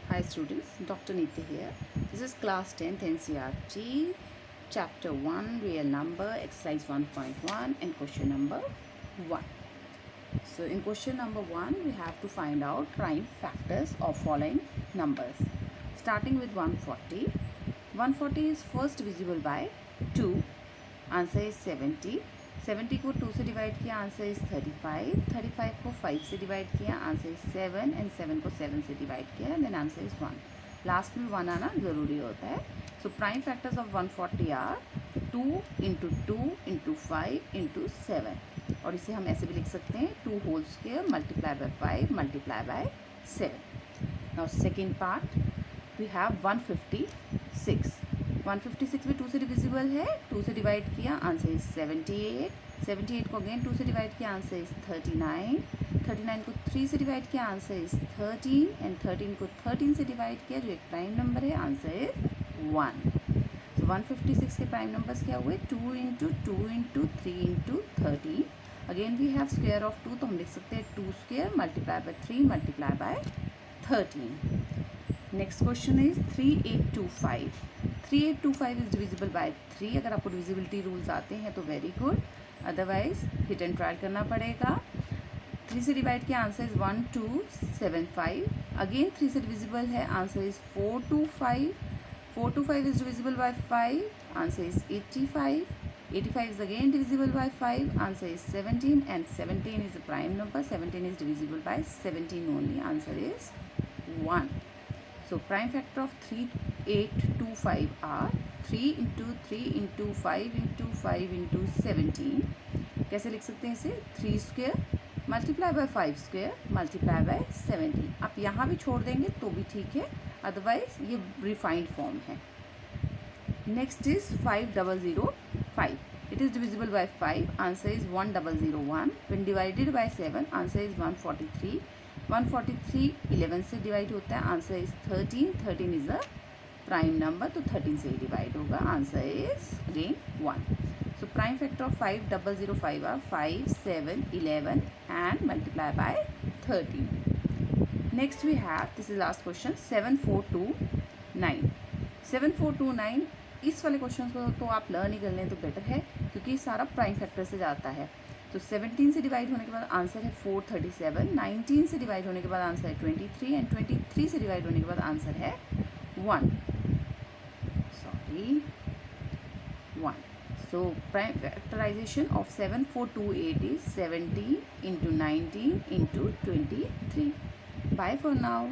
Hi students, Dr. Nitya here. This is class 10th NCRT, chapter 1, real number, exercise 1.1 and question number 1. So in question number 1, we have to find out prime factors of following numbers. Starting with 140. 140 is first divisible by 2. Answer is 70. 70 को 2 से divide किया, answer is 35. 35 को 5 से divide किया, answer is 7 and 7 को 7 से divide किया, then answer is 1. Last में 1 आना ज़रूरी होता है. So prime factors of 140 are 2 into 2 into 5 into 7. और इसे हम ऐसे भी लिख सकते हैं 2 whole square multiply by 5 multiply by 7. Now second part we have 156. 156 भी 2 से डिविजिबल है, 2 से डिवाइड किया, आंसर इज 78. 78 को अगेन 2 से डिवाइड किया, आंसर इज 39. 39 को 3 से डिवाइड किया, आंसर इज 13 एंड 13 को 13 से डिवाइड किया जो एक प्राइम नंबर है, आंसर इज 1. तो 156 के प्राइम नंबर्स क्या हुए 2 into 2 into 3 into 13. Again we have square of 2, तो हम लिख सकते हैं 2 square multiply by 3 multiply by 13. Next question is 3825. 3825 is divisible by 3. अगर आपको डिविजिबिलिटी रूल्स आते हैं तो very good, otherwise hit and trial करना पड़ेगा. 3 से डिवाइड किया, आंसर इज 1275. अगेन 3 से डिविजिबल है, answer is 425. 425 is divisible bye 5, answer is 85. 85 is again divisible by 5, answer is 17 and 17 is a prime number. 17 is divisible by 17 only, answer is 1. So prime factor of 3825 are 3 into 3 into 5 into 5 into 17. कैसे लिख सकते हैं इसे 3 square multiply by 5 square multiply bye 17. आप यहाँ भी छोड़ देंगे तो भी ठीक है, अदरवाइज ये रिफाइंड फॉर्म है. Next is 5005. It is divisible by 5, answer is 1001. When divided by 7, answer is 143. 143 11 से डिवाइड होता है, answer is 13. 13 is a prime number, तो 13 से ही डिवाइड होगा, answer is again 1. So prime factor of 5005 are 5, 7, 11 and multiply by 13. Next we have, this is last question, 7429. 7429 इस वाले question को तो आप लर्न ही कर लें तो बेटर है, क्योंकि सारा प्राइम फैक्टर से जाता है. तो 17 से डिवाइड होने के बाद आंसर है 437. 19 से डिवाइड होने के बाद आंसर है 23 एंड 23 से डिवाइड होने के बाद आंसर है 1. So prime factorization of 7428 is 70 into 19 into 23. Bye for now.